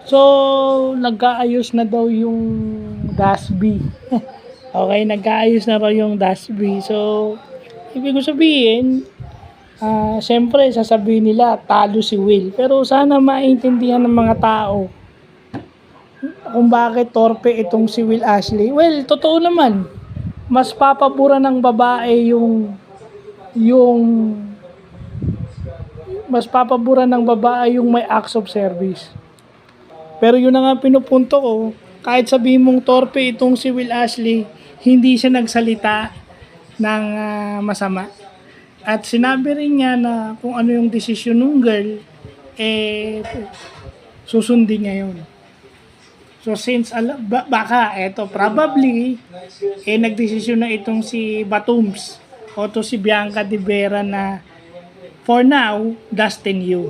So, nagkaayos na daw yung Dasby. Okay, nagkaayos na raw yung Dasby. So, ibig ko sabihin, siyempre sasabihin nila talo si Will. Pero sana maintindihan ng mga tao kung bakit torpe itong si Will Ashley. Well, totoo naman. Mas papabura ng babae yung mas papabura ng babae yung may acts of service. Pero yun na nga pinupunto ko, kahit sabihin mong torpe itong si Will Ashley, hindi siya nagsalita ng masama. At sinabi rin niya na kung ano yung desisyon ng girl, susundin niya yun. So since baka eto probably nagdesisyon na itong si Batums o to si Bianca de Vera na for now, Dustin you.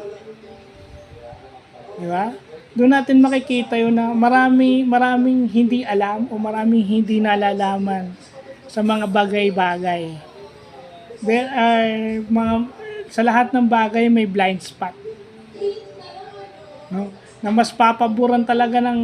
Di ba? Doon natin makikita yun na maraming hindi alam o maraming hindi nalalaman sa mga bagay-bagay. There are sa lahat ng bagay may blind spot. No? Na mas papaboran talaga ng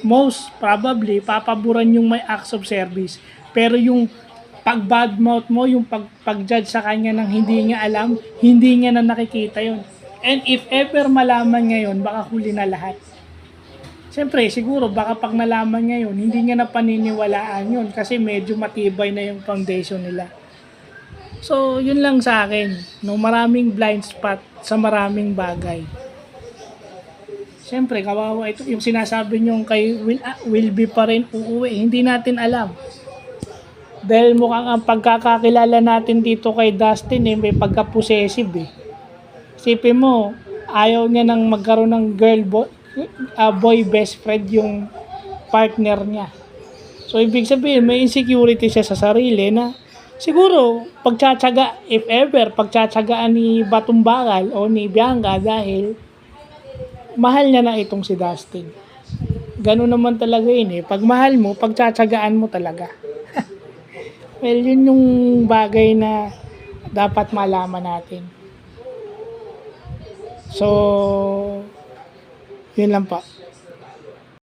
most probably, papaboran yung may acts of service. Pero yung pag badmouth mo, yung pag-judge sa kanya ng hindi niya alam, hindi niya na nakikita yun. And if ever malaman ngayon, baka huli na lahat. Siyempre, siguro, baka pag nalaman ngayon, hindi niya na paniniwalaan yun kasi medyo matibay na yung foundation nila. So, yun lang sa akin. No, maraming blind spot sa maraming bagay. Siyempre, kawawa ito. Yung sinasabi nyo kay will be pa rin uuwi. Hindi natin alam. Dahil mukhang ang pagkakakilala natin dito kay Dustin may pagka-possessive eh. Isipin mo, ayaw niya nang magkaroon ng boy best friend yung partner niya. So, ibig sabihin, may insecurity siya sa sarili na siguro, if ever, pagtsatsagaan ni Batumbagal o ni Bianca dahil mahal niya na itong si Dustin. Ganun naman talaga yun eh. Pag mahal mo, pagtsatsagaan mo talaga. Well, yun yung bagay na dapat malaman natin. So, yun lang pa.